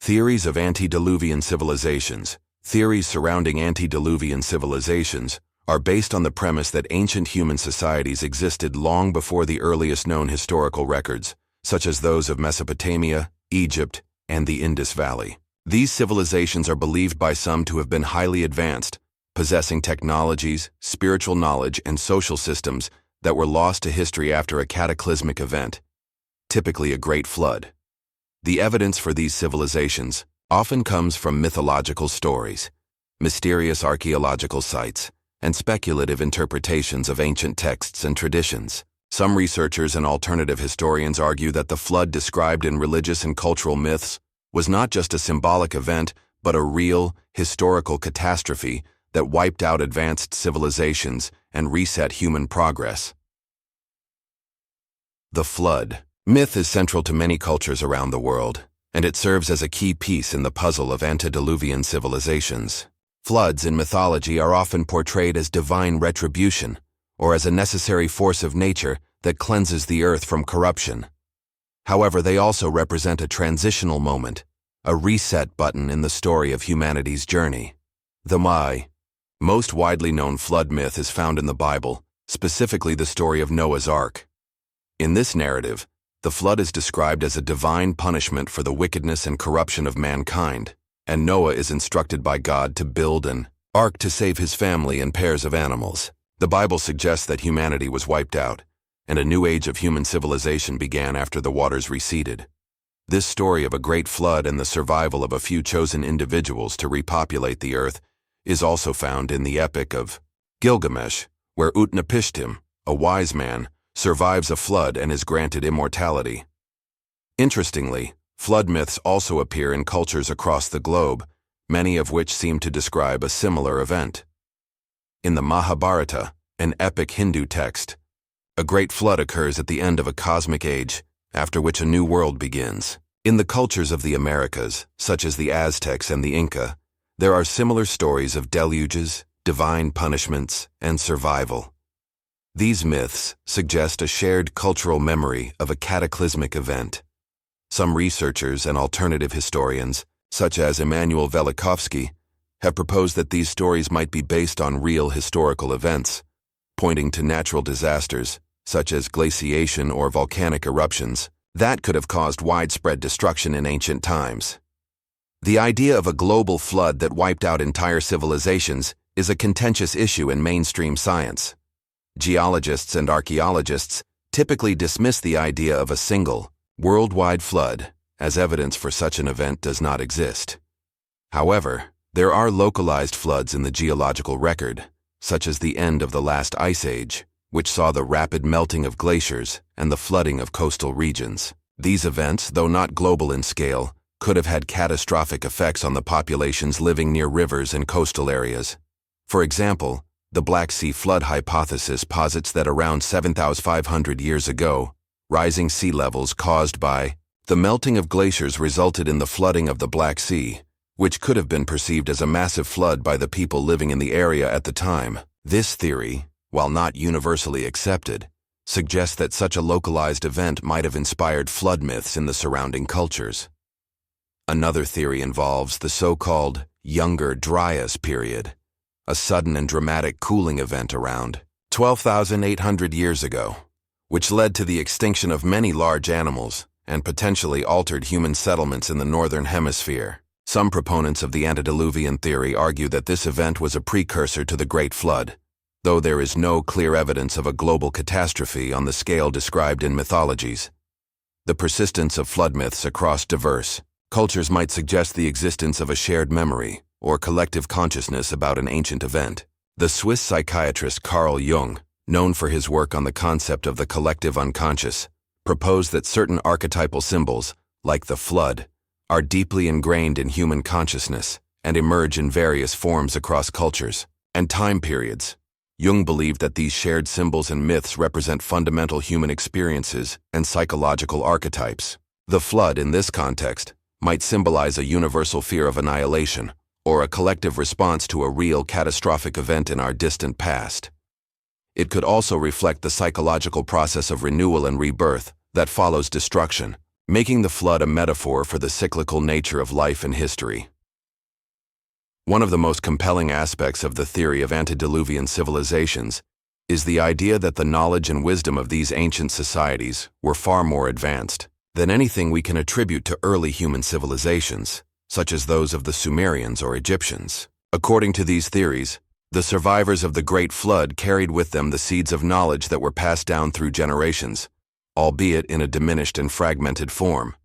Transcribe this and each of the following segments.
Theories of antediluvian civilizations. Theories surrounding antediluvian civilizations are based on the premise that ancient human societies existed long before the earliest known historical records, such as those of Mesopotamia, Egypt, and the Indus Valley. These civilizations are believed by some to have been highly advanced, possessing technologies, spiritual knowledge, and social systems that were lost to history after a cataclysmic event, typically a great flood. The evidence for these civilizations often comes from mythological stories, mysterious archaeological sites, and speculative interpretations of ancient texts and traditions. Some researchers and alternative historians argue that the flood described in religious and cultural myths was not just a symbolic event, but a real, historical catastrophe that wiped out advanced civilizations and reset human progress. The flood. Myth is central to many cultures around the world, and it serves as a key piece in the puzzle of antediluvian civilizations. Floods in mythology are often portrayed as divine retribution, or as a necessary force of nature that cleanses the earth from corruption. However, they also represent a transitional moment, a reset button in the story of humanity's journey. The most widely known flood myth is found in the Bible, specifically the story of Noah's Ark. In this narrative, the flood is described as a divine punishment for the wickedness and corruption of mankind, and Noah is instructed by God to build an ark to save his family and pairs of animals. The Bible suggests that humanity was wiped out, and a new age of human civilization began after the waters receded. This story of a great flood and the survival of a few chosen individuals to repopulate the earth is also found in the epic of Gilgamesh, where Utnapishtim, a wise man, survives a flood and is granted immortality. Interestingly, flood myths also appear in cultures across the globe, many of which seem to describe a similar event. In the Mahabharata, an epic Hindu text, a great flood occurs at the end of a cosmic age, after which a new world begins. In the cultures of the Americas, such as the Aztecs and the Inca, there are similar stories of deluges, divine punishments, and survival. These myths suggest a shared cultural memory of a cataclysmic event. Some researchers and alternative historians, such as Immanuel Velikovsky, have proposed that these stories might be based on real historical events, pointing to natural disasters, such as glaciation or volcanic eruptions, that could have caused widespread destruction in ancient times. The idea of a global flood that wiped out entire civilizations is a contentious issue in mainstream science. Geologists and archaeologists typically dismiss the idea of a single, worldwide flood, as evidence for such an event does not exist. However, there are localized floods in the geological record, such as the end of the last ice age, which saw the rapid melting of glaciers and the flooding of coastal regions. These events, though not global in scale, could have had catastrophic effects on the populations living near rivers and coastal areas. For example, the Black Sea flood hypothesis posits that around 7,500 years ago, rising sea levels caused by the melting of glaciers resulted in the flooding of the Black Sea, which could have been perceived as a massive flood by the people living in the area at the time. This theory, while not universally accepted, suggests that such a localized event might have inspired flood myths in the surrounding cultures. Another theory involves the so-called Younger Dryas period, a sudden and dramatic cooling event around 12,800 years ago, which led to the extinction of many large animals and potentially altered human settlements in the northern hemisphere. Some proponents of the antediluvian theory argue that this event was a precursor to the Great Flood, though there is no clear evidence of a global catastrophe on the scale described in mythologies. The persistence of flood myths across diverse cultures might suggest the existence of a shared memory or collective consciousness about an ancient event. The Swiss psychiatrist Carl Jung, known for his work on the concept of the collective unconscious, proposed that certain archetypal symbols, like the flood, are deeply ingrained in human consciousness and emerge in various forms across cultures and time periods. Jung believed that these shared symbols and myths represent fundamental human experiences and psychological archetypes. The flood, in this context, might symbolize a universal fear of annihilation or a collective response to a real catastrophic event in our distant past. It could also reflect the psychological process of renewal and rebirth that follows destruction, making the flood a metaphor for the cyclical nature of life and history. One of the most compelling aspects of the theory of antediluvian civilizations is the idea that the knowledge and wisdom of these ancient societies were far more advanced than anything we can attribute to early human civilizations, such as those of the Sumerians or Egyptians. According to these theories, the survivors of the Great Flood carried with them the seeds of knowledge that were passed down through generations, albeit in a diminished and fragmented form.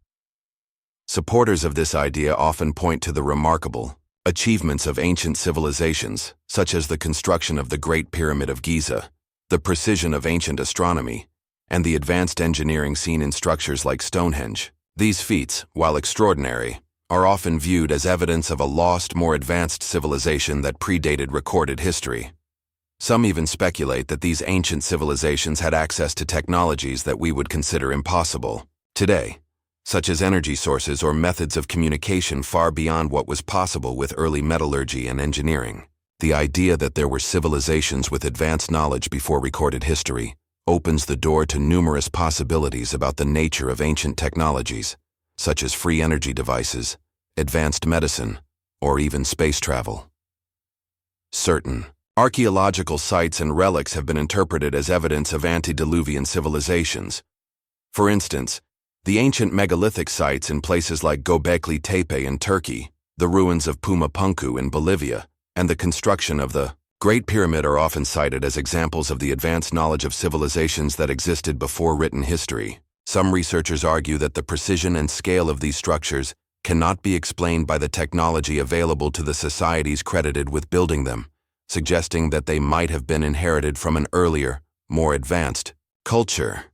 Supporters of this idea often point to the remarkable achievements of ancient civilizations, such as the construction of the Great Pyramid of Giza, the precision of ancient astronomy, and the advanced engineering seen in structures like Stonehenge. These feats, while extraordinary, are often viewed as evidence of a lost, more advanced civilization that predated recorded history. Some even speculate that these ancient civilizations had access to technologies that we would consider impossible today, such as energy sources or methods of communication far beyond what was possible with early metallurgy and engineering. The idea that there were civilizations with advanced knowledge before recorded history opens the door to numerous possibilities about the nature of ancient technologies, such as free energy devices, advanced medicine, or even space travel. Certain archaeological sites and relics have been interpreted as evidence of antediluvian civilizations. For instance, the ancient megalithic sites in places like Göbekli Tepe in Turkey, the ruins of Pumapunku in Bolivia, and the construction of the Great Pyramid are often cited as examples of the advanced knowledge of civilizations that existed before written history. Some researchers argue that the precision and scale of these structures cannot be explained by the technology available to the societies credited with building them, suggesting that they might have been inherited from an earlier, more advanced culture.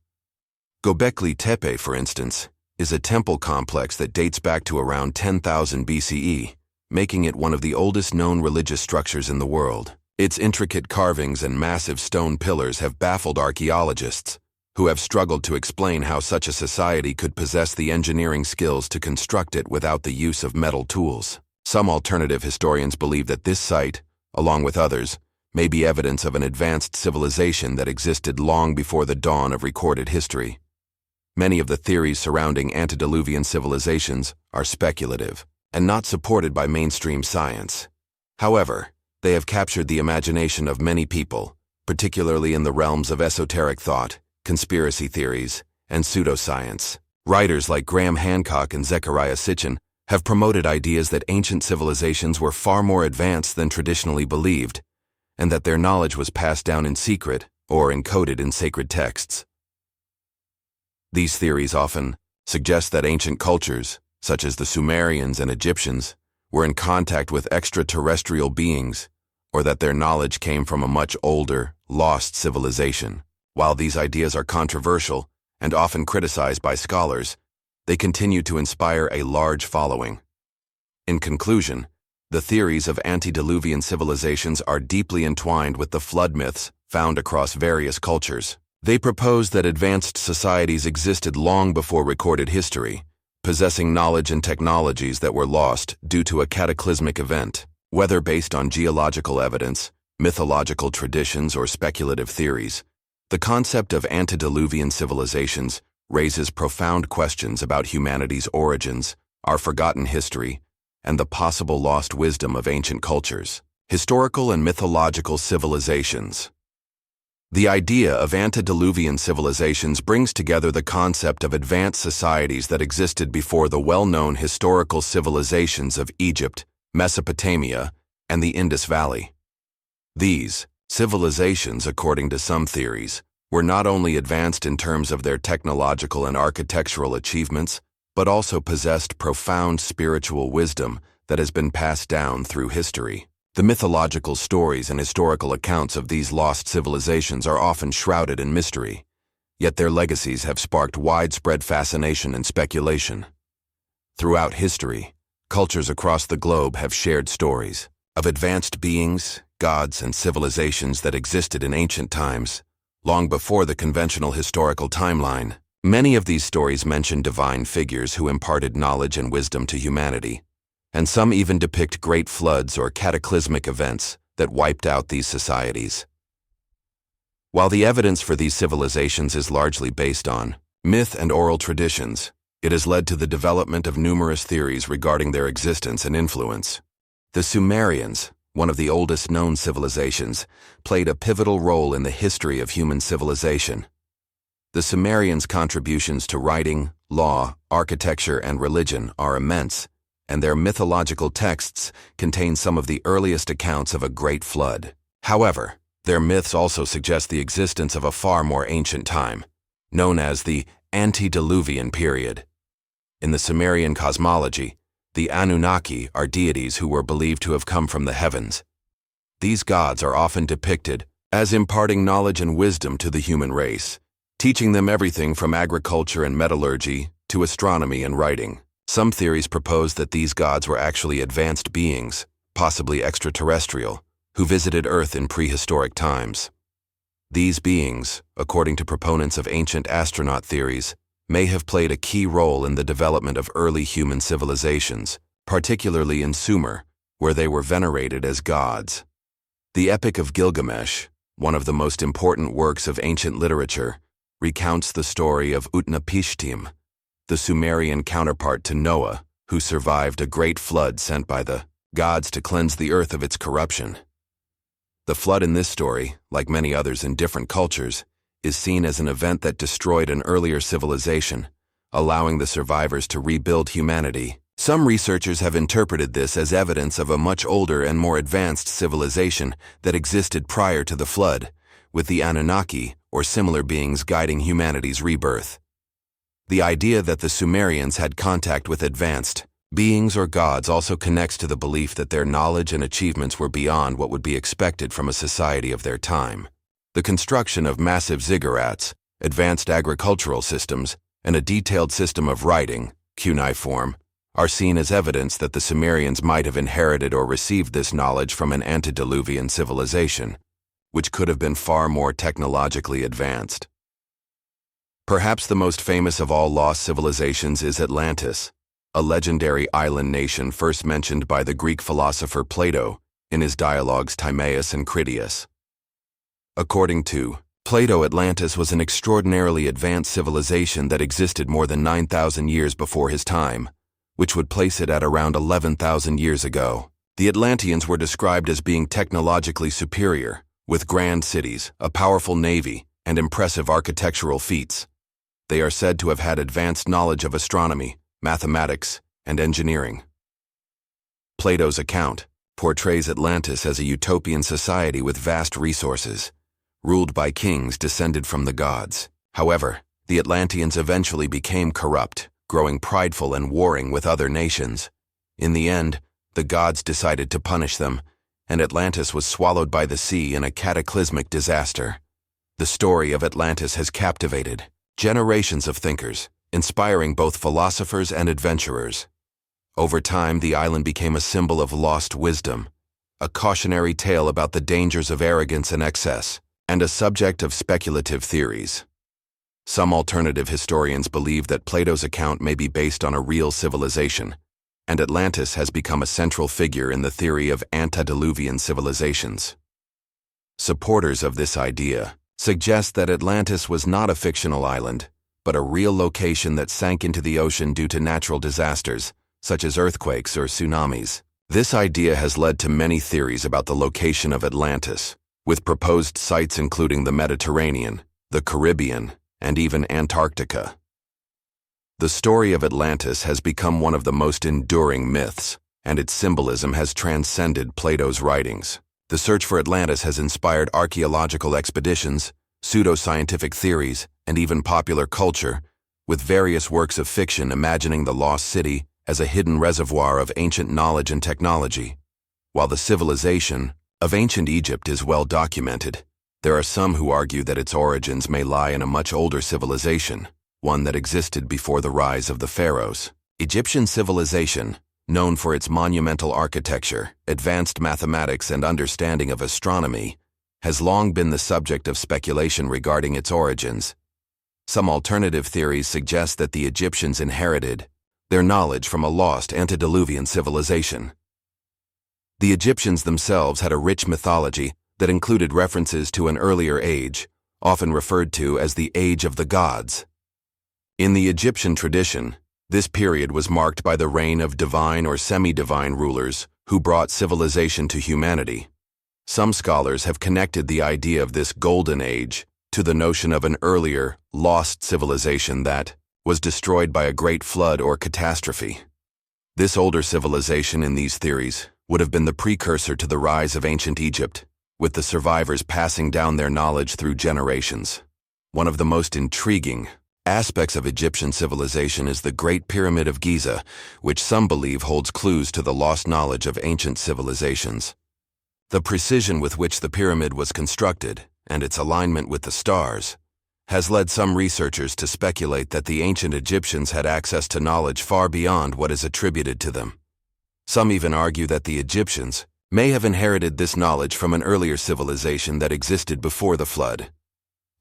Göbekli Tepe, for instance, is a temple complex that dates back to around 10,000 BCE, making it one of the oldest known religious structures in the world. Its intricate carvings and massive stone pillars have baffled archaeologists, who have struggled to explain how such a society could possess the engineering skills to construct it without the use of metal tools. Some alternative historians believe that this site, along with others, may be evidence of an advanced civilization that existed long before the dawn of recorded history. Many of the theories surrounding antediluvian civilizations are speculative and not supported by mainstream science. However, they have captured the imagination of many people, particularly in the realms of esoteric thought, conspiracy theories, and pseudoscience. Writers like Graham Hancock and Zecharia Sitchin have promoted ideas that ancient civilizations were far more advanced than traditionally believed, and that their knowledge was passed down in secret or encoded in sacred texts. These theories often suggest that ancient cultures, such as the Sumerians and Egyptians, were in contact with extraterrestrial beings, or that their knowledge came from a much older, lost civilization. While these ideas are controversial and often criticized by scholars, they continue to inspire a large following. In conclusion, the theories of antediluvian civilizations are deeply entwined with the flood myths found across various cultures. They propose that advanced societies existed long before recorded history, possessing knowledge and technologies that were lost due to a cataclysmic event. Whether based on geological evidence, mythological traditions, or speculative theories, the concept of antediluvian civilizations raises profound questions about humanity's origins, our forgotten history, and the possible lost wisdom of ancient cultures. Historical and mythological civilizations. The idea of antediluvian civilizations brings together the concept of advanced societies that existed before the well-known historical civilizations of Egypt, Mesopotamia, and the Indus Valley. These civilizations, according to some theories, were not only advanced in terms of their technological and architectural achievements, but also possessed profound spiritual wisdom that has been passed down through history. The mythological stories and historical accounts of these lost civilizations are often shrouded in mystery, yet their legacies have sparked widespread fascination and speculation. Throughout history, cultures across the globe have shared stories of advanced beings, gods, and civilizations that existed in ancient times, long before the conventional historical timeline. Many of these stories mention divine figures who imparted knowledge and wisdom to humanity, and some even depict great floods or cataclysmic events that wiped out these societies. While the evidence for these civilizations is largely based on myth and oral traditions, It has led to the development of numerous theories regarding their existence and influence. The Sumerians, one of the oldest known civilizations, played a pivotal role in the history of human civilization. The Sumerians' contributions to writing, law, architecture, and religion are immense, and their mythological texts contain some of the earliest accounts of a great flood. However, their myths also suggest the existence of a far more ancient time, known as the Antediluvian period. In the Sumerian cosmology, the Anunnaki are deities who were believed to have come from the heavens. These gods are often depicted as imparting knowledge and wisdom to the human race, teaching them everything from agriculture and metallurgy to astronomy and writing. Some theories propose that these gods were actually advanced beings, possibly extraterrestrial, who visited Earth in prehistoric times. These beings, according to proponents of ancient astronaut theories, may have played a key role in the development of early human civilizations, particularly in Sumer, where they were venerated as gods. The Epic of Gilgamesh, one of the most important works of ancient literature, recounts the story of Utnapishtim, the Sumerian counterpart to Noah, who survived a great flood sent by the gods to cleanse the earth of its corruption. The flood in this story, like many others in different cultures, is seen as an event that destroyed an earlier civilization, allowing the survivors to rebuild humanity. Some researchers have interpreted this as evidence of a much older and more advanced civilization that existed prior to the flood, with the Anunnaki or similar beings guiding humanity's rebirth. The idea that the Sumerians had contact with advanced beings or gods also connects to the belief that their knowledge and achievements were beyond what would be expected from a society of their time. The construction of massive ziggurats, advanced agricultural systems, and a detailed system of writing, cuneiform, are seen as evidence that the Sumerians might have inherited or received this knowledge from an antediluvian civilization, which could have been far more technologically advanced. Perhaps the most famous of all lost civilizations is Atlantis, a legendary island nation first mentioned by the Greek philosopher Plato in his dialogues Timaeus and Critias. According to Plato, Atlantis was an extraordinarily advanced civilization that existed more than 9,000 years before his time, which would place it at around 11,000 years ago. The Atlanteans were described as being technologically superior, with grand cities, a powerful navy, and impressive architectural feats. They are said to have had advanced knowledge of astronomy, mathematics, and engineering. Plato's account portrays Atlantis as a utopian society with vast resources, ruled by kings descended from the gods. However, the Atlanteans eventually became corrupt, growing prideful and warring with other nations. In the end, the gods decided to punish them, and Atlantis was swallowed by the sea in a cataclysmic disaster. The story of Atlantis has captivated generations of thinkers, inspiring both philosophers and adventurers. Over time, the island became a symbol of lost wisdom, a cautionary tale about the dangers of arrogance and excess, and a subject of speculative theories. Some alternative historians believe that Plato's account may be based on a real civilization, and Atlantis has become a central figure in the theory of antediluvian civilizations. Supporters of this idea suggest that Atlantis was not a fictional island, but a real location that sank into the ocean due to natural disasters, such as earthquakes or tsunamis. This idea has led to many theories about the location of Atlantis, with proposed sites including the Mediterranean, the Caribbean, and even Antarctica. The story of Atlantis has become one of the most enduring myths, and its symbolism has transcended Plato's writings. The search for Atlantis has inspired archaeological expeditions, pseudoscientific theories, and even popular culture, with various works of fiction imagining the lost city as a hidden reservoir of ancient knowledge and technology. While the civilization of ancient Egypt is well documented, there are some who argue that its origins may lie in a much older civilization, one that existed before the rise of the pharaohs. Egyptian civilization, known for its monumental architecture, advanced mathematics, and understanding of astronomy, has long been the subject of speculation regarding its origins. Some alternative theories suggest that the Egyptians inherited their knowledge from a lost antediluvian civilization. The Egyptians themselves had a rich mythology that included references to an earlier age, often referred to as the Age of the Gods. In the Egyptian tradition, This period was marked by the reign of divine or semi-divine rulers who brought civilization to humanity. Some scholars have connected the idea of this golden age to the notion of an earlier, lost civilization that was destroyed by a great flood or catastrophe. This older civilization in these theories would have been the precursor to the rise of ancient Egypt, with the survivors passing down their knowledge through generations. One of the most intriguing aspects of Egyptian civilization is the Great Pyramid of Giza, which some believe holds clues to the lost knowledge of ancient civilizations. The precision with which the pyramid was constructed, and its alignment with the stars, has led some researchers to speculate that the ancient Egyptians had access to knowledge far beyond what is attributed to them. Some even argue that the Egyptians may have inherited this knowledge from an earlier civilization that existed before the flood.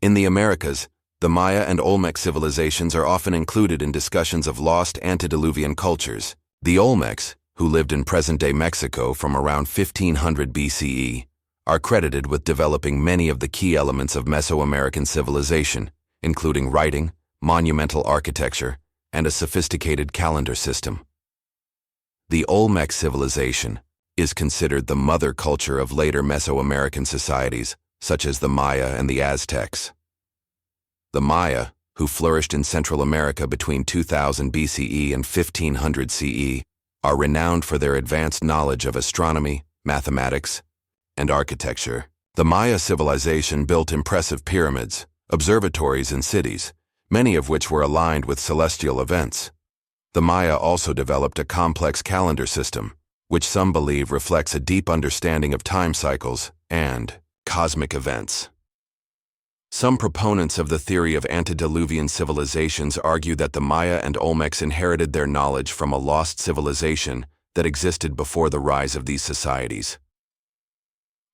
In the Americas, the Maya and Olmec civilizations are often included in discussions of lost antediluvian cultures. The Olmecs, who lived in present-day Mexico from around 1500 BCE, are credited with developing many of the key elements of Mesoamerican civilization, including writing, monumental architecture, and a sophisticated calendar system. The Olmec civilization is considered the mother culture of later Mesoamerican societies, such as the Maya and the Aztecs. The Maya, who flourished in Central America between 2000 BCE and 1500 CE, are renowned for their advanced knowledge of astronomy, mathematics, and architecture. The Maya civilization built impressive pyramids, observatories, and cities, many of which were aligned with celestial events. The Maya also developed a complex calendar system, which some believe reflects a deep understanding of time cycles and cosmic events. Some proponents of the theory of antediluvian civilizations argue that the Maya and Olmecs inherited their knowledge from a lost civilization that existed before the rise of these societies.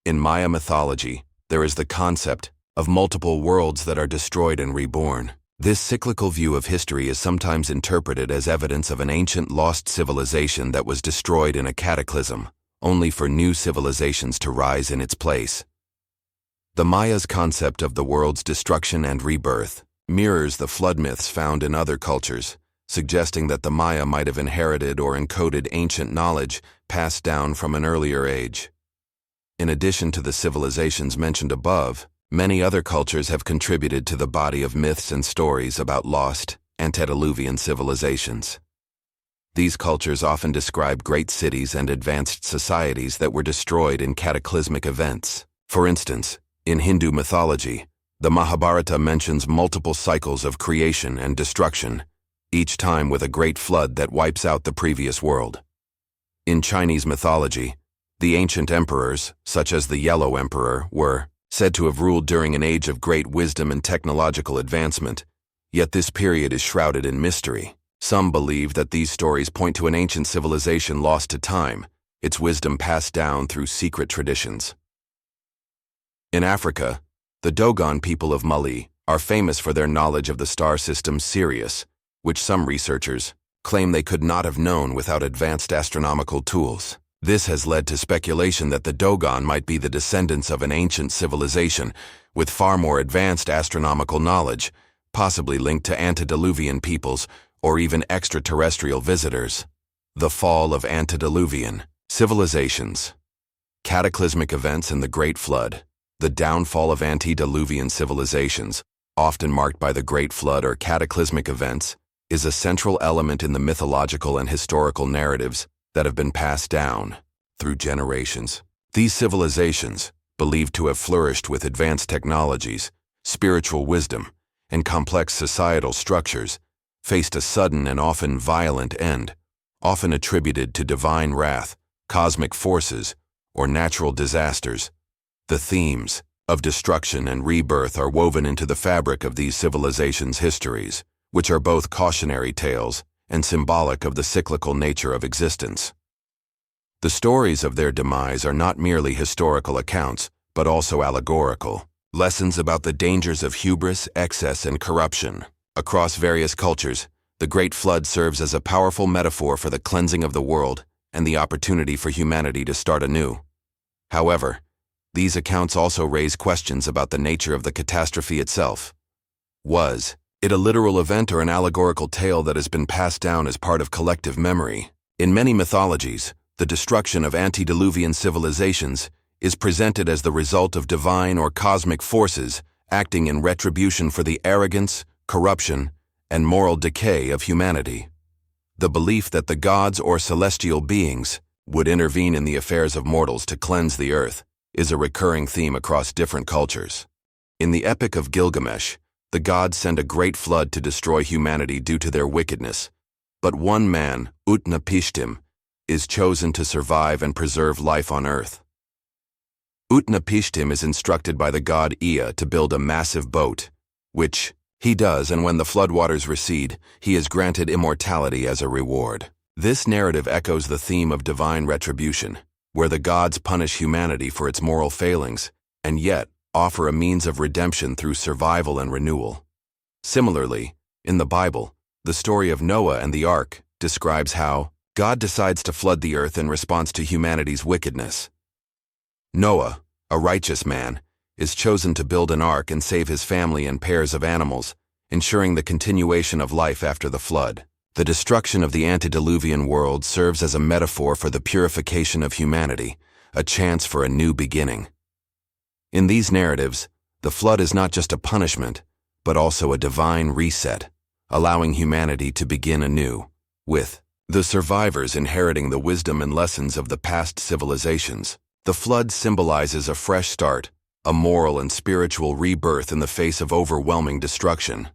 In Maya mythology, there is the concept of multiple worlds that are destroyed and reborn. This cyclical view of history is sometimes interpreted as evidence of an ancient lost civilization that was destroyed in a cataclysm, only for new civilizations to rise in its place. The Maya's concept of the world's destruction and rebirth mirrors the flood myths found in other cultures, suggesting that the Maya might have inherited or encoded ancient knowledge passed down from an earlier age. In addition to the civilizations mentioned above, many other cultures have contributed to the body of myths and stories about lost, antediluvian civilizations. These cultures often describe great cities and advanced societies that were destroyed in cataclysmic events. For instance, in Hindu mythology, the Mahabharata mentions multiple cycles of creation and destruction, each time with a great flood that wipes out the previous world. In Chinese mythology, the ancient emperors, such as the Yellow Emperor, were said to have ruled during an age of great wisdom and technological advancement, yet this period is shrouded in mystery. Some believe that these stories point to an ancient civilization lost to time, its wisdom passed down through secret traditions. In Africa, the Dogon people of Mali are famous for their knowledge of the star system Sirius, which some researchers claim they could not have known without advanced astronomical tools. This has led to speculation that the Dogon might be the descendants of an ancient civilization with far more advanced astronomical knowledge, possibly linked to antediluvian peoples or even extraterrestrial visitors. The fall of antediluvian civilizations. Cataclysmic events in the Great Flood. The downfall of antediluvian civilizations, often marked by the Great Flood or cataclysmic events, is a central element in the mythological and historical narratives that have been passed down through generations. These civilizations, believed to have flourished with advanced technologies, spiritual wisdom, and complex societal structures, faced a sudden and often violent end, often attributed to divine wrath, cosmic forces, or natural disasters. The themes of destruction and rebirth are woven into the fabric of these civilizations' histories, which are both cautionary tales and symbolic of the cyclical nature of existence. The stories of their demise are not merely historical accounts, but also allegorical, lessons about the dangers of hubris, excess, and corruption. Across various cultures, the Great Flood serves as a powerful metaphor for the cleansing of the world and the opportunity for humanity to start anew. However, these accounts also raise questions about the nature of the catastrophe itself. Was it a literal event or an allegorical tale that has been passed down as part of collective memory? In many mythologies, the destruction of antediluvian civilizations is presented as the result of divine or cosmic forces acting in retribution for the arrogance, corruption, and moral decay of humanity. The belief that the gods or celestial beings would intervene in the affairs of mortals to cleanse the earth is a recurring theme across different cultures. In the Epic of Gilgamesh, the gods send a great flood to destroy humanity due to their wickedness, but one man, Utnapishtim, is chosen to survive and preserve life on earth. Utnapishtim is instructed by the god Ea to build a massive boat, which he does, and when the floodwaters recede, he is granted immortality as a reward. This narrative echoes the theme of divine retribution, where the gods punish humanity for its moral failings, and yet offer a means of redemption through survival and renewal. Similarly, in the Bible, the story of Noah and the Ark describes how God decides to flood the earth in response to humanity's wickedness. Noah, a righteous man, is chosen to build an ark and save his family and pairs of animals, ensuring the continuation of life after the flood. The destruction of the antediluvian world serves as a metaphor for the purification of humanity, a chance for a new beginning. In these narratives, the flood is not just a punishment, but also a divine reset, allowing humanity to begin anew, with the survivors inheriting the wisdom and lessons of the past civilizations. The flood symbolizes a fresh start, a moral and spiritual rebirth in the face of overwhelming destruction.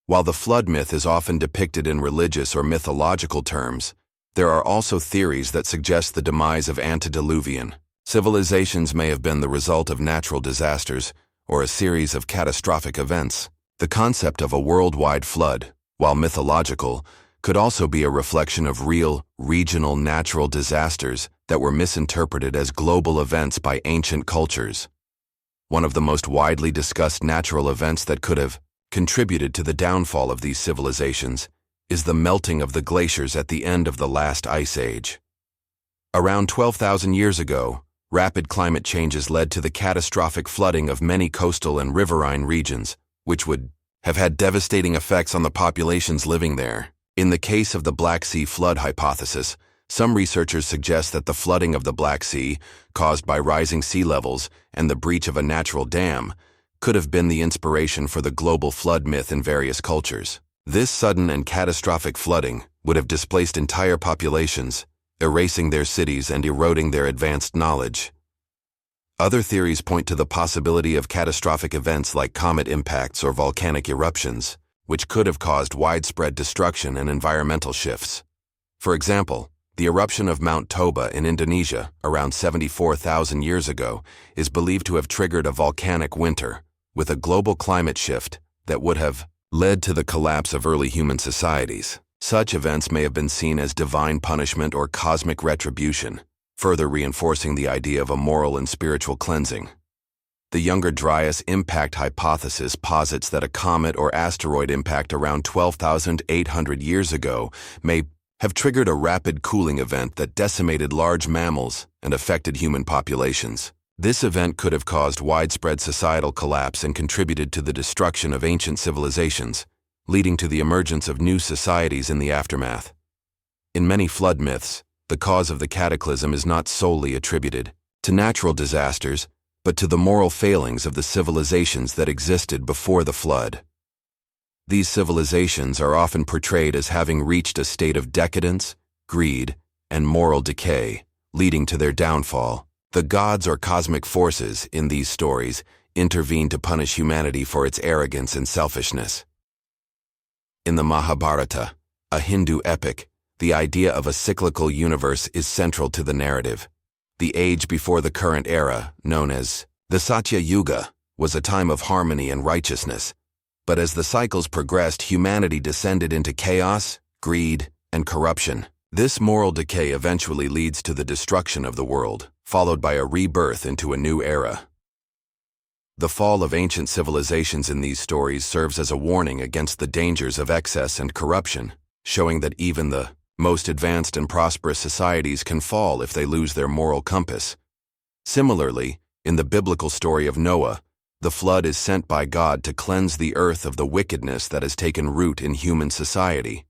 While the flood myth is often depicted in religious or mythological terms, there are also theories that suggest the demise of antediluvian civilizations may have been the result of natural disasters or a series of catastrophic events. The concept of a worldwide flood, while mythological, could also be a reflection of real, regional natural disasters that were misinterpreted as global events by ancient cultures. One of the most widely discussed natural events that could have contributed to the downfall of these civilizations is the melting of the glaciers at the end of the last ice age. Around 12,000 years ago, rapid climate changes led to the catastrophic flooding of many coastal and riverine regions, which would have had devastating effects on the populations living there. In the case of the Black Sea flood hypothesis, some researchers suggest that the flooding of the Black Sea, caused by rising sea levels and the breach of a natural dam, could have been the inspiration for the global flood myth in various cultures. This sudden and catastrophic flooding would have displaced entire populations, erasing their cities and eroding their advanced knowledge. Other theories point to the possibility of catastrophic events like comet impacts or volcanic eruptions, which could have caused widespread destruction and environmental shifts. For example, the eruption of Mount Toba in Indonesia around 74,000 years ago is believed to have triggered a volcanic winter, with a global climate shift that would have led to the collapse of early human societies. Such events may have been seen as divine punishment or cosmic retribution, further reinforcing the idea of a moral and spiritual cleansing. The Younger Dryas impact hypothesis posits that a comet or asteroid impact around 12,800 years ago may have triggered a rapid cooling event that decimated large mammals and affected human populations. This event could have caused widespread societal collapse and contributed to the destruction of ancient civilizations, leading to the emergence of new societies in the aftermath. In many flood myths, the cause of the cataclysm is not solely attributed to natural disasters, but to the moral failings of the civilizations that existed before the flood. These civilizations are often portrayed as having reached a state of decadence, greed, and moral decay, leading to their downfall. The gods or cosmic forces in these stories intervene to punish humanity for its arrogance and selfishness. In the Mahabharata, a Hindu epic, the idea of a cyclical universe is central to the narrative. The age before the current era, known as the Satya Yuga, was a time of harmony and righteousness. But as the cycles progressed, humanity descended into chaos, greed, and corruption. This moral decay eventually leads to the destruction of the world, followed by a rebirth into a new era. The fall of ancient civilizations in these stories serves as a warning against the dangers of excess and corruption, showing that even the most advanced and prosperous societies can fall if they lose their moral compass. Similarly, in the biblical story of Noah, The flood is sent by God to cleanse the earth of the wickedness that has taken root in human society.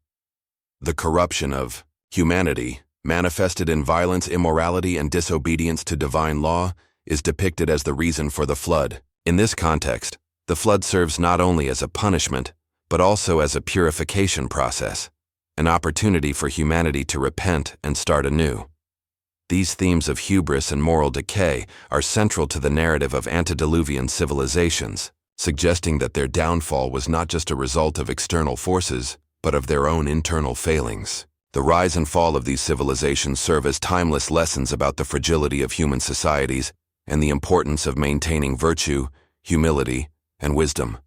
The corruption of humanity, manifested in violence, immorality, and disobedience to divine law, is depicted as the reason for the flood. In this context, the flood serves not only as a punishment, but also as a purification process, an opportunity for humanity to repent and start anew. These themes of hubris and moral decay are central to the narrative of antediluvian civilizations, suggesting that their downfall was not just a result of external forces, but of their own internal failings. The rise and fall of these civilizations serve as timeless lessons about the fragility of human societies and the importance of maintaining virtue, humility, and wisdom.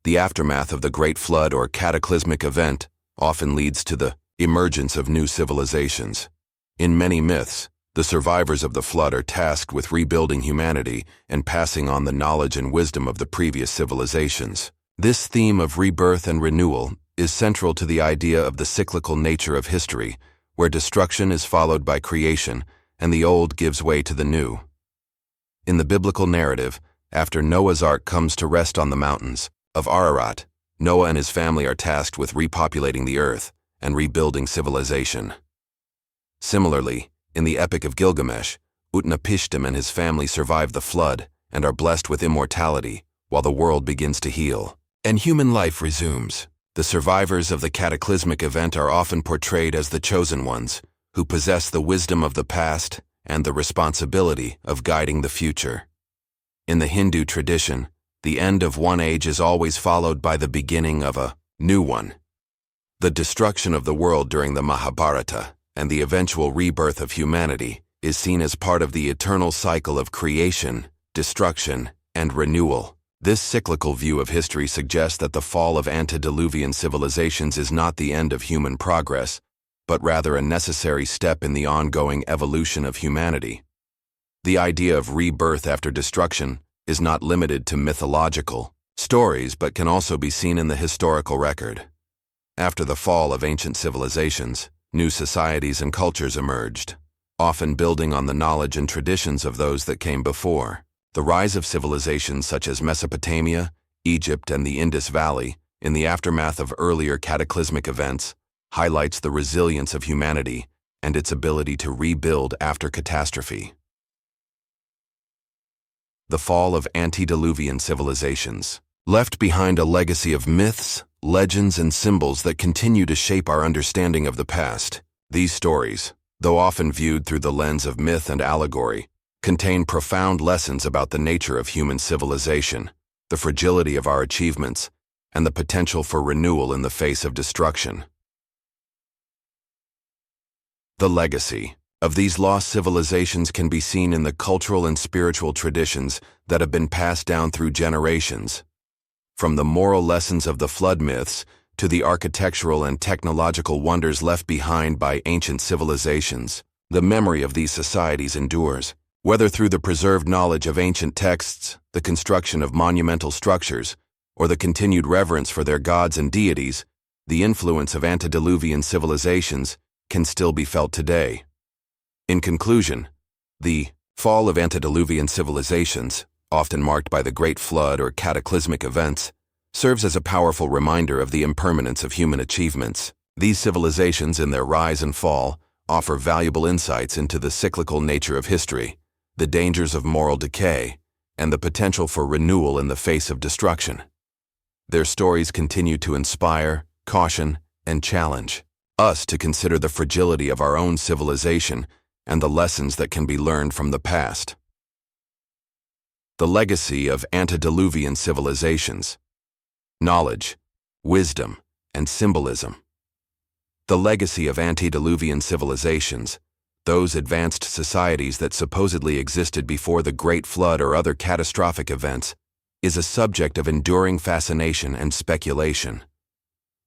The aftermath of the Great Flood or cataclysmic event often leads to the emergence of new civilizations. In many myths, the survivors of the flood are tasked with rebuilding humanity and passing on the knowledge and wisdom of the previous civilizations. This theme of rebirth and renewal is central to the idea of the cyclical nature of history, where destruction is followed by creation and the old gives way to the new. In the biblical narrative, after Noah's Ark comes to rest on the mountains of Ararat, Noah and his family are tasked with repopulating the earth and rebuilding civilization. Similarly, in the Epic of Gilgamesh, Utnapishtim and his family survive the flood and are blessed with immortality while the world begins to heal, and human life resumes. The survivors of the cataclysmic event are often portrayed as the chosen ones, who possess the wisdom of the past and the responsibility of guiding the future. In the Hindu tradition, the end of one age is always followed by the beginning of a new one. The destruction of the world during the Mahabharata and the eventual rebirth of humanity is seen as part of the eternal cycle of creation, destruction, and renewal. This cyclical view of history suggests that the fall of antediluvian civilizations is not the end of human progress, but rather a necessary step in the ongoing evolution of humanity. The idea of rebirth after destruction is not limited to mythological stories but can also be seen in the historical record. After the fall of ancient civilizations, new societies and cultures emerged, often building on the knowledge and traditions of those that came before. The rise of civilizations such as Mesopotamia, Egypt, and the Indus Valley, in the aftermath of earlier cataclysmic events, highlights the resilience of humanity and its ability to rebuild after catastrophe. The fall of antediluvian civilizations left behind a legacy of myths, legends, and symbols that continue to shape our understanding of the past. These stories, though often viewed through the lens of myth and allegory, contain profound lessons about the nature of human civilization, the fragility of our achievements, and the potential for renewal in the face of destruction. The legacy of these lost civilizations can be seen in the cultural and spiritual traditions that have been passed down through generations. From the moral lessons of the flood myths to the architectural and technological wonders left behind by ancient civilizations, the memory of these societies endures. Whether through the preserved knowledge of ancient texts, the construction of monumental structures, or the continued reverence for their gods and deities, the influence of antediluvian civilizations can still be felt today. In conclusion, the fall of antediluvian civilizations, often marked by the Great Flood or cataclysmic events, serves as a powerful reminder of the impermanence of human achievements. These civilizations, in their rise and fall, offer valuable insights into the cyclical nature of history, the dangers of moral decay, and the potential for renewal in the face of destruction. Their stories continue to inspire, caution, and challenge us to consider the fragility of our own civilization and the lessons that can be learned from the past. The legacy of antediluvian civilizations: knowledge, wisdom, and symbolism. The legacy of antediluvian civilizations, those advanced societies that supposedly existed before the Great Flood or other catastrophic events, is a subject of enduring fascination and speculation.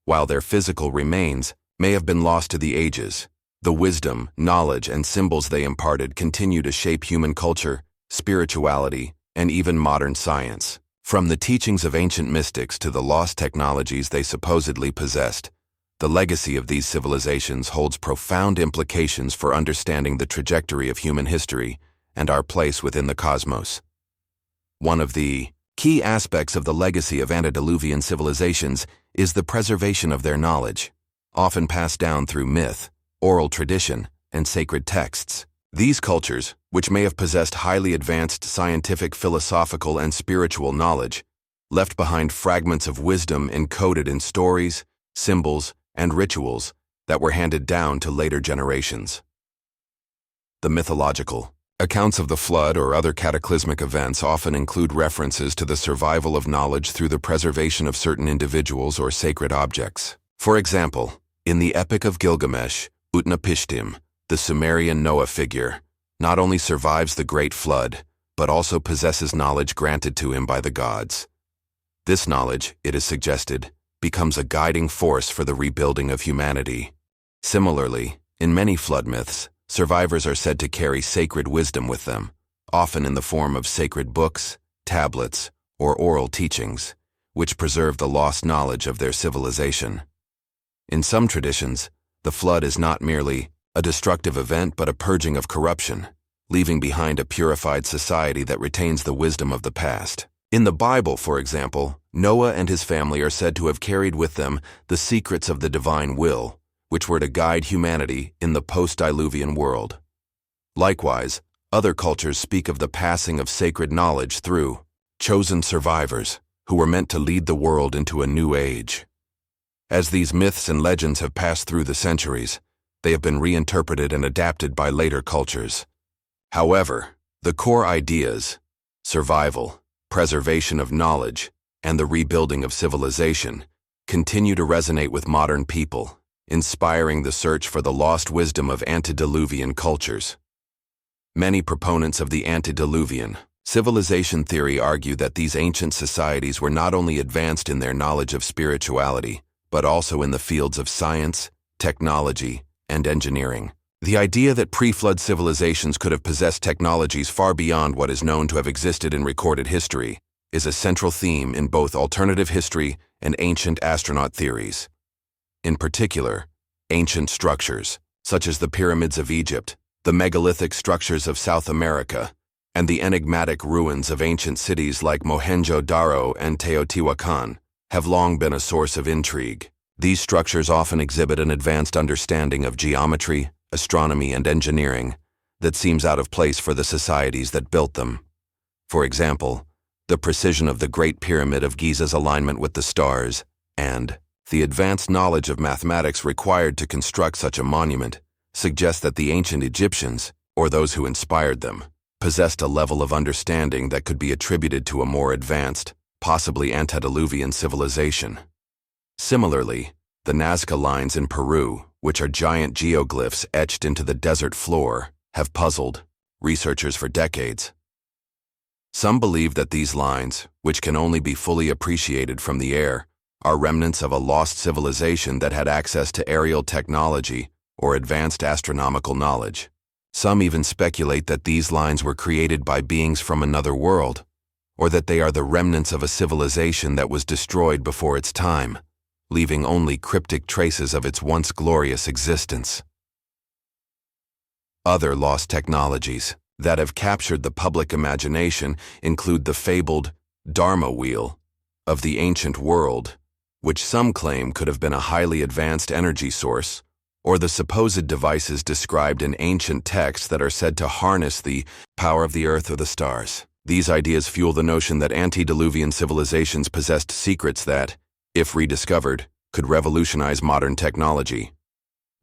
While their physical remains may have been lost to the ages, the wisdom, knowledge, and symbols they imparted continue to shape human culture, spirituality, and even modern science. From the teachings of ancient mystics to the lost technologies they supposedly possessed, the legacy of these civilizations holds profound implications for understanding the trajectory of human history and our place within the cosmos. One of the Key aspects of the legacy of antediluvian civilizations is the preservation of their knowledge, often passed down through myth, oral tradition, and sacred texts. These cultures, which may have possessed highly advanced scientific, philosophical, and spiritual knowledge, left behind fragments of wisdom encoded in stories, symbols, and rituals that were handed down to later generations. The mythological accounts of the flood or other cataclysmic events often include references to the survival of knowledge through the preservation of certain individuals or sacred objects. For example, in the Epic of Gilgamesh, Utnapishtim, the Sumerian Noah figure, not only survives the Great Flood, but also possesses knowledge granted to him by the gods. This knowledge, it is suggested, becomes a guiding force for the rebuilding of humanity. Similarly, in many flood myths, survivors are said to carry sacred wisdom with them, often in the form of sacred books, tablets, or oral teachings, which preserve the lost knowledge of their civilization. In some traditions, the flood is not merely a destructive event but a purging of corruption, leaving behind a purified society that retains the wisdom of the past. In the Bible, for example, Noah and his family are said to have carried with them the secrets of the divine will, which were to guide humanity in the post-diluvian world. Likewise, other cultures speak of the passing of sacred knowledge through chosen survivors who were meant to lead the world into a new age. As these myths and legends have passed through the centuries, they have been reinterpreted and adapted by later cultures. However, the core ideas, survival, preservation of knowledge, and the rebuilding of civilization, continue to resonate with modern people, inspiring the search for the lost wisdom of antediluvian cultures. Many proponents of the antediluvian civilization theory argue that these ancient societies were not only advanced in their knowledge of spirituality, but also in the fields of science, technology, and engineering. The idea that pre-flood civilizations could have possessed technologies far beyond what is known to have existed in recorded history is a central theme in both alternative history and ancient astronaut theories. In particular, ancient structures, such as the pyramids of Egypt, the megalithic structures of South America, and the enigmatic ruins of ancient cities like Mohenjo-Daro and Teotihuacan, have long been a source of intrigue. These structures often exhibit an advanced understanding of geometry, astronomy, and engineering that seems out of place for the societies that built them. For example, the precision of the Great Pyramid of Giza's alignment with the stars, and the advanced knowledge of mathematics required to construct such a monument, suggest that the ancient Egyptians, or those who inspired them, possessed a level of understanding that could be attributed to a more advanced, possibly antediluvian civilization. Similarly, the Nazca lines in Peru, which are giant geoglyphs etched into the desert floor, have puzzled researchers for decades. Some believe that these lines, which can only be fully appreciated from the air, are remnants of a lost civilization that had access to aerial technology or advanced astronomical knowledge. Some even speculate that these lines were created by beings from another world, or that they are the remnants of a civilization that was destroyed before its time, leaving only cryptic traces of its once glorious existence. Other lost technologies that have captured the public imagination include the fabled Dharma wheel of the ancient world, which some claim could have been a highly advanced energy source, or the supposed devices described in ancient texts that are said to harness the power of the earth or the stars. These ideas fuel the notion that antediluvian civilizations possessed secrets that, if rediscovered, could revolutionize modern technology.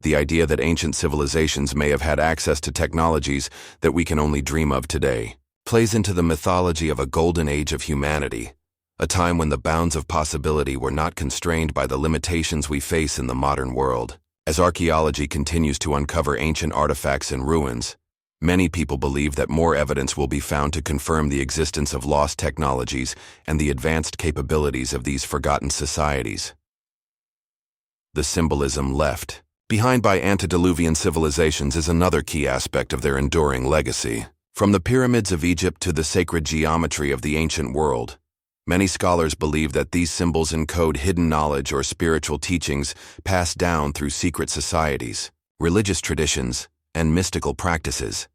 The idea that ancient civilizations may have had access to technologies that we can only dream of today plays into the mythology of a golden age of humanity, a time when the bounds of possibility were not constrained by the limitations we face in the modern world. As archaeology continues to uncover ancient artifacts and ruins, many people believe that more evidence will be found to confirm the existence of lost technologies and the advanced capabilities of these forgotten societies. The symbolism left behind by antediluvian civilizations is another key aspect of their enduring legacy. From the pyramids of Egypt to the sacred geometry of the ancient world, many scholars believe that these symbols encode hidden knowledge or spiritual teachings passed down through secret societies, religious traditions, and mystical practices.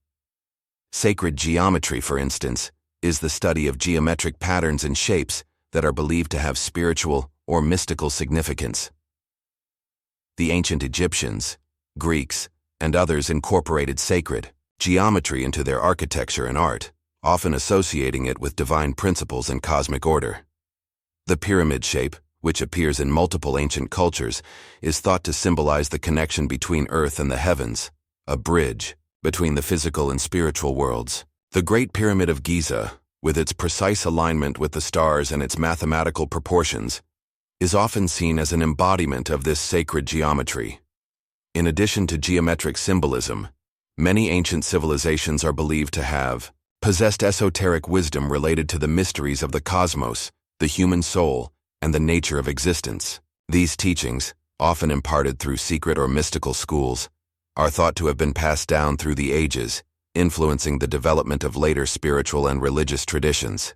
Sacred geometry, for instance, is the study of geometric patterns and shapes that are believed to have spiritual or mystical significance. The ancient Egyptians, Greeks, and others incorporated sacred geometry into their architecture and art, often associating it with divine principles and cosmic order. The pyramid shape, which appears in multiple ancient cultures, is thought to symbolize the connection between earth and the heavens, a bridge between the physical and spiritual worlds. The Great Pyramid of Giza, with its precise alignment with the stars and its mathematical proportions, is often seen as an embodiment of this sacred geometry. In addition to geometric symbolism, many ancient civilizations are believed to have possessed esoteric wisdom related to the mysteries of the cosmos, the human soul, and the nature of existence. These teachings, often imparted through secret or mystical schools, are thought to have been passed down through the ages, influencing the development of later spiritual and religious traditions.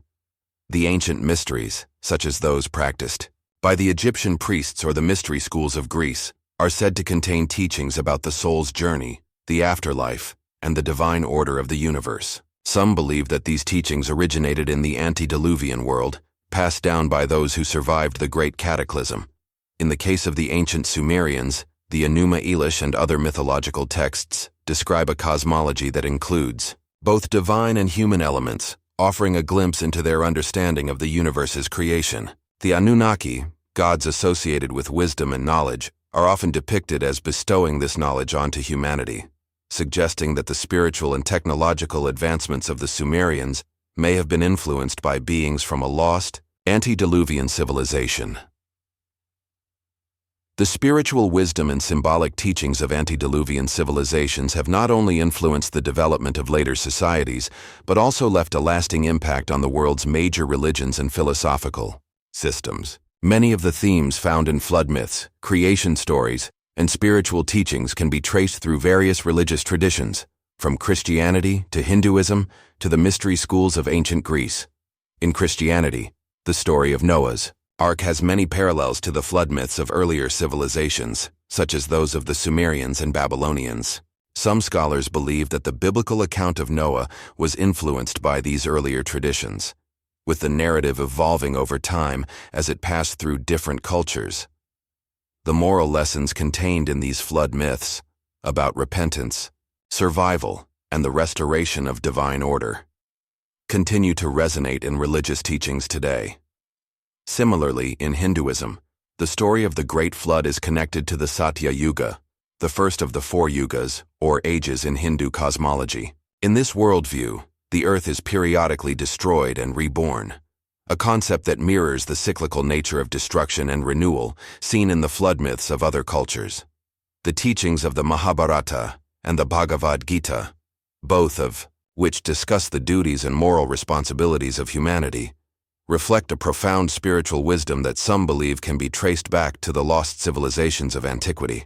The ancient mysteries, such as those practiced by the Egyptian priests or the mystery schools of Greece, are said to contain teachings about the soul's journey, the afterlife, and the divine order of the universe. Some believe that these teachings originated in the Antediluvian world, passed down by those who survived the Great Cataclysm. In the case of the ancient Sumerians, the Enuma Elish and other mythological texts describe a cosmology that includes both divine and human elements, offering a glimpse into their understanding of the universe's creation. The Anunnaki, gods associated with wisdom and knowledge, are often depicted as bestowing this knowledge onto humanity, suggesting that the spiritual and technological advancements of the Sumerians may have been influenced by beings from a lost, antediluvian civilization. The spiritual wisdom and symbolic teachings of antediluvian civilizations have not only influenced the development of later societies, but also left a lasting impact on the world's major religions and philosophical systems. Many of the themes found in flood myths, creation stories, and spiritual teachings can be traced through various religious traditions, from Christianity to Hinduism to the mystery schools of ancient Greece. In Christianity, the story of Noah's Ark has many parallels to the flood myths of earlier civilizations, such as those of the Sumerians and Babylonians. Some scholars believe that the biblical account of Noah was influenced by these earlier traditions, with the narrative evolving over time as it passed through different cultures. The moral lessons contained in these flood myths about repentance, survival, and the restoration of divine order continue to resonate in religious teachings today. Similarly, in Hinduism, the story of the Great Flood is connected to the Satya Yuga, the first of the 4 yugas, or ages in Hindu cosmology. In this worldview, the earth is periodically destroyed and reborn, a concept that mirrors the cyclical nature of destruction and renewal seen in the flood myths of other cultures. The teachings of the Mahabharata and the Bhagavad Gita, both of which discuss the duties and moral responsibilities of humanity, reflect a profound spiritual wisdom that some believe can be traced back to the lost civilizations of antiquity.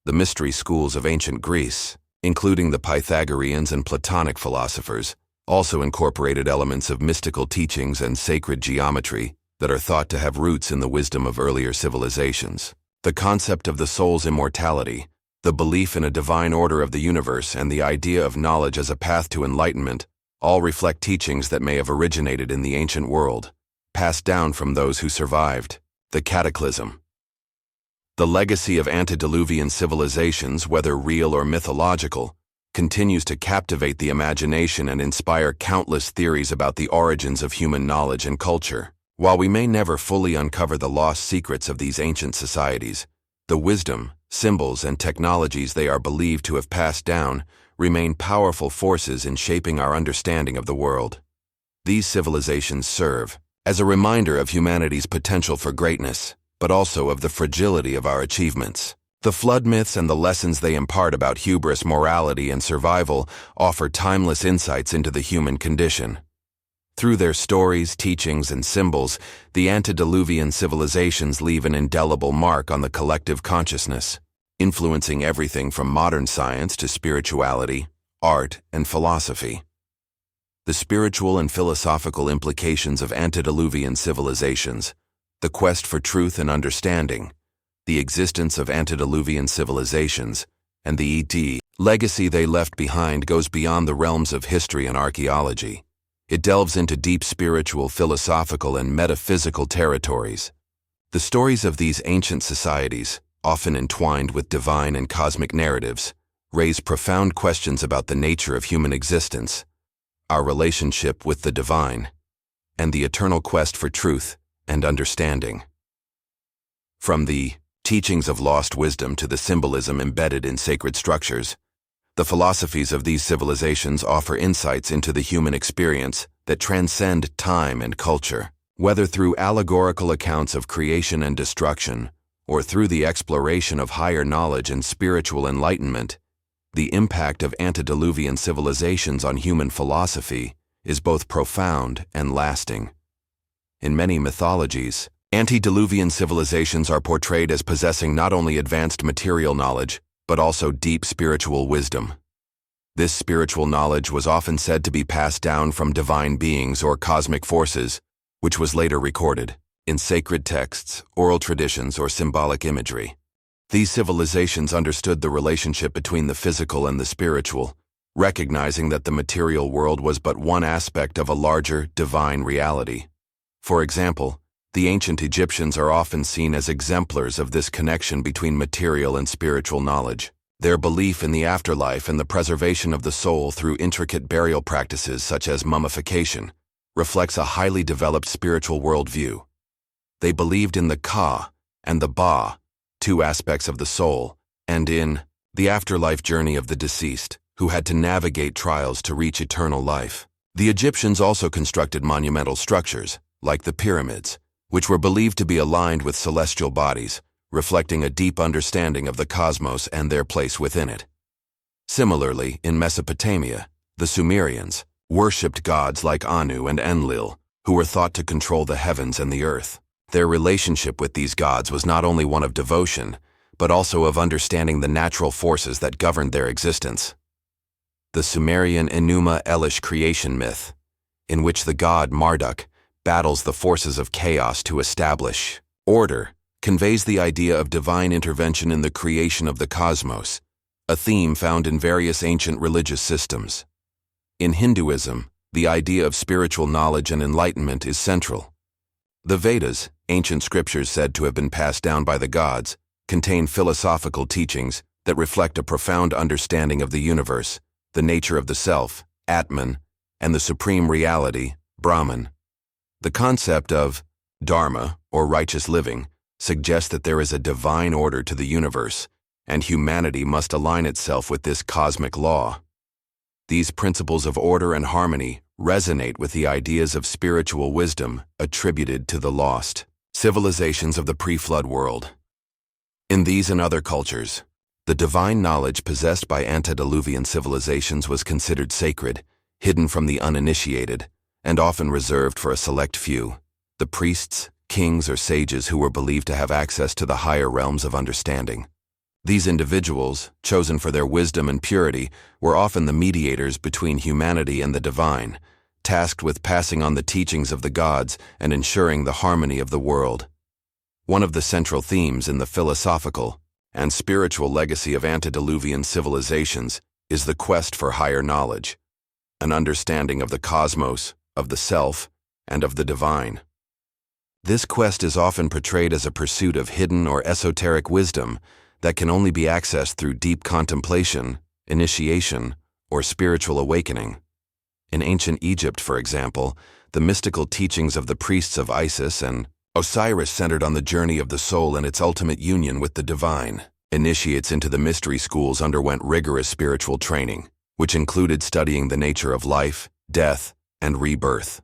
The mystery schools of ancient Greece, including the Pythagoreans and Platonic philosophers, also incorporated elements of mystical teachings and sacred geometry that are thought to have roots in the wisdom of earlier civilizations. The concept of the soul's immortality, the belief in a divine order of the universe, and the idea of knowledge as a path to enlightenment all reflect teachings that may have originated in the ancient world, passed down from those who survived the cataclysm. The legacy of antediluvian civilizations, whether real or mythological, continues to captivate the imagination and inspire countless theories about the origins of human knowledge and culture. While we may never fully uncover the lost secrets of these ancient societies, the wisdom, symbols, and technologies they are believed to have passed down remain powerful forces in shaping our understanding of the world. These civilizations serve as a reminder of humanity's potential for greatness, but also of the fragility of our achievements. The flood myths and the lessons they impart about hubris, morality, and survival offer timeless insights into the human condition. Through their stories, teachings, and symbols, the antediluvian civilizations leave an indelible mark on the collective consciousness, influencing everything from modern science to spirituality, art, and philosophy. The spiritual and philosophical implications of antediluvian civilizations, the quest for truth and understanding, the existence of antediluvian civilizations, and the legacy they left behind goes beyond the realms of history and archaeology. It delves into deep spiritual, philosophical, and metaphysical territories. The stories of these ancient societies, often entwined with divine and cosmic narratives, raise profound questions about the nature of human existence, our relationship with the divine, and the eternal quest for truth and understanding. From the teachings of lost wisdom to the symbolism embedded in sacred structures, the philosophies of these civilizations offer insights into the human experience that transcend time and culture. Whether through allegorical accounts of creation and destruction, or through the exploration of higher knowledge and spiritual enlightenment, the impact of antediluvian civilizations on human philosophy is both profound and lasting. In many mythologies, antediluvian civilizations are portrayed as possessing not only advanced material knowledge, but also deep spiritual wisdom. This spiritual knowledge was often said to be passed down from divine beings or cosmic forces, which was later recorded in sacred texts, oral traditions, or symbolic imagery. These civilizations understood the relationship between the physical and the spiritual, recognizing that the material world was but one aspect of a larger, divine reality. For example, the ancient Egyptians are often seen as exemplars of this connection between material and spiritual knowledge. Their belief in the afterlife and the preservation of the soul through intricate burial practices such as mummification reflects a highly developed spiritual worldview. They believed in the Ka and the Ba, two aspects of the soul, and in the afterlife journey of the deceased, who had to navigate trials to reach eternal life. The Egyptians also constructed monumental structures, like the pyramids, which were believed to be aligned with celestial bodies, reflecting a deep understanding of the cosmos and their place within it. Similarly, in Mesopotamia, the Sumerians worshipped gods like Anu and Enlil, who were thought to control the heavens and the earth. Their relationship with these gods was not only one of devotion, but also of understanding the natural forces that governed their existence. The Sumerian Enuma Elish creation myth, in which the god Marduk battles the forces of chaos to establish order, conveys the idea of divine intervention in the creation of the cosmos, a theme found in various ancient religious systems. In Hinduism, the idea of spiritual knowledge and enlightenment is central. The Vedas, ancient scriptures said to have been passed down by the gods, contain philosophical teachings that reflect a profound understanding of the universe, the nature of the self, Atman, and the supreme reality, Brahman. The concept of dharma, or righteous living, suggests that there is a divine order to the universe, and humanity must align itself with this cosmic law. These principles of order and harmony resonate with the ideas of spiritual wisdom attributed to the lost civilizations of the pre-flood world. In these and other cultures, the divine knowledge possessed by antediluvian civilizations was considered sacred, hidden from the uninitiated, and often reserved for a select few, the priests, kings, or sages who were believed to have access to the higher realms of understanding. These individuals, chosen for their wisdom and purity, were often the mediators between humanity and the divine, tasked with passing on the teachings of the gods and ensuring the harmony of the world. One of the central themes in the philosophical and spiritual legacy of antediluvian civilizations is the quest for higher knowledge, an understanding of the cosmos, of the self, and of the divine. This quest is often portrayed as a pursuit of hidden or esoteric wisdom that can only be accessed through deep contemplation, initiation, or spiritual awakening. In ancient Egypt, for example, the mystical teachings of the priests of Isis and Osiris centered on the journey of the soul and its ultimate union with the divine. Initiates into the mystery schools underwent rigorous spiritual training, which included studying the nature of life, death, and rebirth.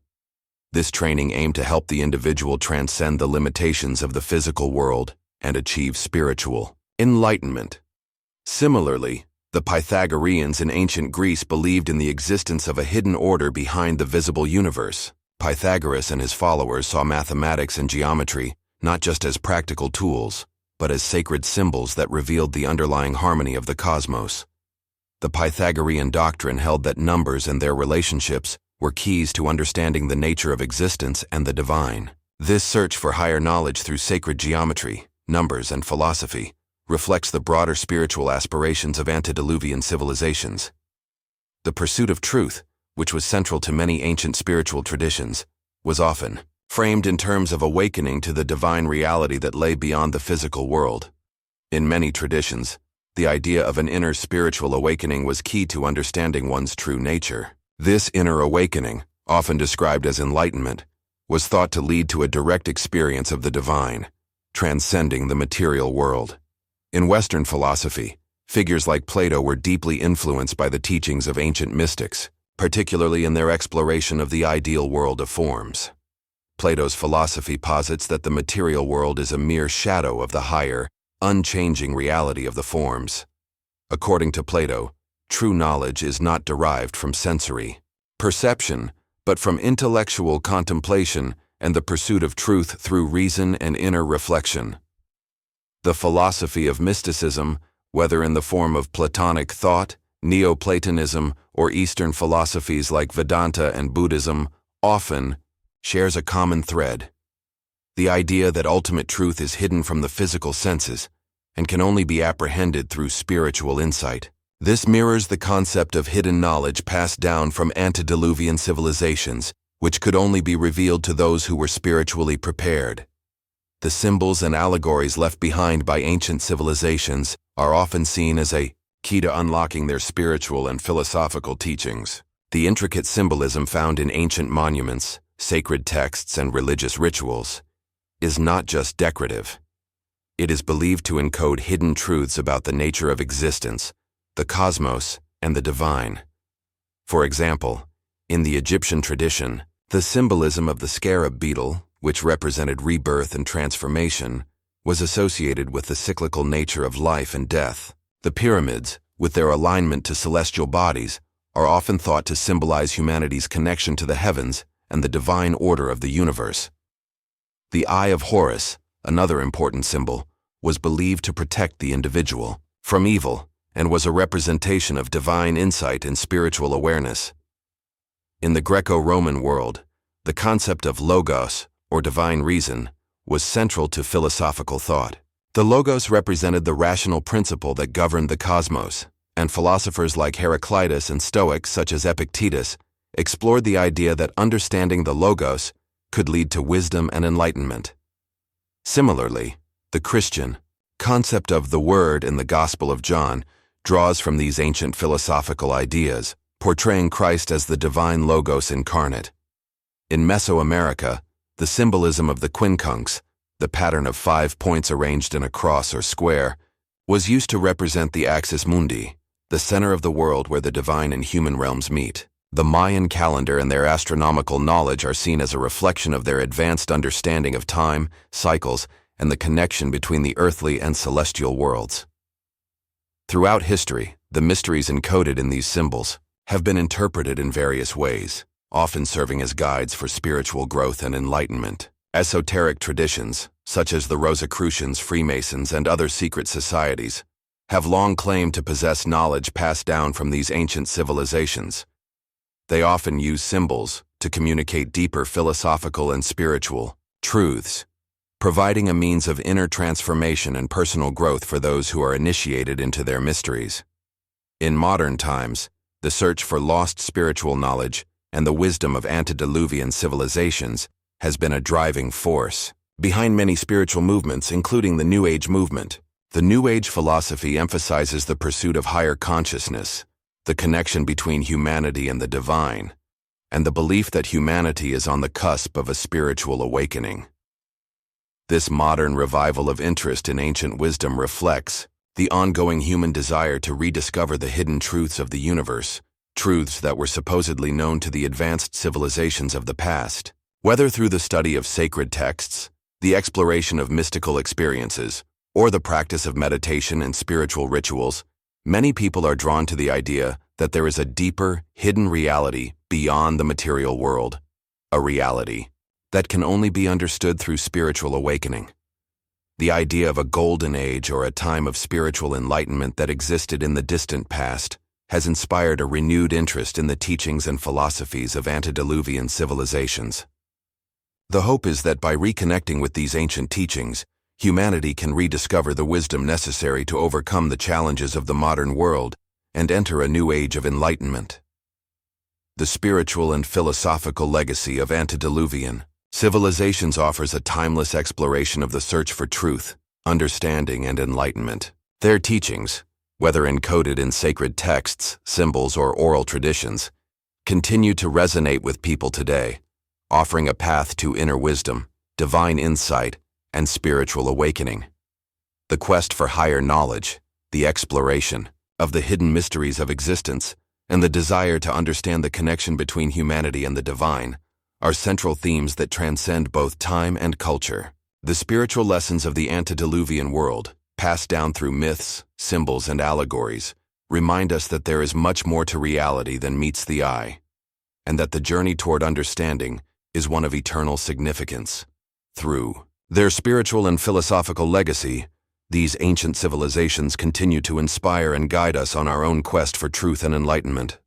This training aimed to help the individual transcend the limitations of the physical world and achieve spiritual enlightenment. Similarly, the Pythagoreans in ancient Greece believed in the existence of a hidden order behind the visible universe. Pythagoras and his followers saw mathematics and geometry not just as practical tools, but as sacred symbols that revealed the underlying harmony of the cosmos. The Pythagorean doctrine held that numbers and their relationships were keys to understanding the nature of existence and the divine. This search for higher knowledge through sacred geometry, numbers, and philosophy reflects the broader spiritual aspirations of antediluvian civilizations. The pursuit of truth, which was central to many ancient spiritual traditions, was often framed in terms of awakening to the divine reality that lay beyond the physical world. In many traditions, the idea of an inner spiritual awakening was key to understanding one's true nature. This inner awakening, often described as enlightenment, was thought to lead to a direct experience of the divine, transcending the material world. In Western philosophy, figures like Plato were deeply influenced by the teachings of ancient mystics, particularly in their exploration of the ideal world of forms. Plato's philosophy posits that the material world is a mere shadow of the higher, unchanging reality of the forms. According to Plato, true knowledge is not derived from sensory perception, but from intellectual contemplation and the pursuit of truth through reason and inner reflection. The philosophy of mysticism, whether in the form of Platonic thought, Neoplatonism, or Eastern philosophies like Vedanta and Buddhism, often shares a common thread: the idea that ultimate truth is hidden from the physical senses and can only be apprehended through spiritual insight. This mirrors the concept of hidden knowledge passed down from antediluvian civilizations, which could only be revealed to those who were spiritually prepared. The symbols and allegories left behind by ancient civilizations are often seen as a key to unlocking their spiritual and philosophical teachings. The intricate symbolism found in ancient monuments, sacred texts, and religious rituals is not just decorative. It is believed to encode hidden truths about the nature of existence, the cosmos, and the divine. For example, in the Egyptian tradition, the symbolism of the scarab beetle, which represented rebirth and transformation, was associated with the cyclical nature of life and death. The pyramids, with their alignment to celestial bodies, are often thought to symbolize humanity's connection to the heavens and the divine order of the universe. The Eye of Horus, another important symbol, was believed to protect the individual from evil and was a representation of divine insight and spiritual awareness. In the Greco-Roman world, the concept of logos, or divine reason, was central to philosophical thought. The logos represented the rational principle that governed the cosmos, and philosophers like Heraclitus and Stoics such as Epictetus explored the idea that understanding the logos could lead to wisdom and enlightenment. Similarly, the Christian concept of the Word in the Gospel of John draws from these ancient philosophical ideas, portraying Christ as the divine logos incarnate. In Mesoamerica, the symbolism of the quincunx, the pattern of 5 points arranged in a cross or square, was used to represent the axis mundi, the center of the world where the divine and human realms meet. The Mayan calendar and their astronomical knowledge are seen as a reflection of their advanced understanding of time, cycles, and the connection between the earthly and celestial worlds. Throughout history, the mysteries encoded in these symbols have been interpreted in various ways, often serving as guides for spiritual growth and enlightenment. Esoteric traditions, such as the Rosicrucians, Freemasons, and other secret societies, have long claimed to possess knowledge passed down from these ancient civilizations. They often use symbols to communicate deeper philosophical and spiritual truths, providing a means of inner transformation and personal growth for those who are initiated into their mysteries. In modern times, the search for lost spiritual knowledge and the wisdom of antediluvian civilizations has been a driving force behind many spiritual movements, including the New Age movement. The New Age philosophy emphasizes the pursuit of higher consciousness, the connection between humanity and the divine, and the belief that humanity is on the cusp of a spiritual awakening. This modern revival of interest in ancient wisdom reflects the ongoing human desire to rediscover the hidden truths of the universe, truths that were supposedly known to the advanced civilizations of the past. Whether through the study of sacred texts, the exploration of mystical experiences, or the practice of meditation and spiritual rituals, many people are drawn to the idea that there is a deeper, hidden reality beyond the material world, a reality that can only be understood through spiritual awakening. The idea of a golden age or a time of spiritual enlightenment that existed in the distant past has inspired a renewed interest in the teachings and philosophies of antediluvian civilizations. The hope is that by reconnecting with these ancient teachings, humanity can rediscover the wisdom necessary to overcome the challenges of the modern world and enter a new age of enlightenment. The spiritual and philosophical legacy of antediluvian civilizations offers a timeless exploration of the search for truth, understanding, and enlightenment. Their teachings, whether encoded in sacred texts, symbols, or oral traditions, continue to resonate with people today, offering a path to inner wisdom, divine insight, and spiritual awakening. The quest for higher knowledge, the exploration of the hidden mysteries of existence, and the desire to understand the connection between humanity and the divine are central themes that transcend both time and culture. The spiritual lessons of the antediluvian world, passed down through myths, symbols, and allegories, remind us that there is much more to reality than meets the eye, and that the journey toward understanding is one of eternal significance. Through their spiritual and philosophical legacy, these ancient civilizations continue to inspire and guide us on our own quest for truth and enlightenment.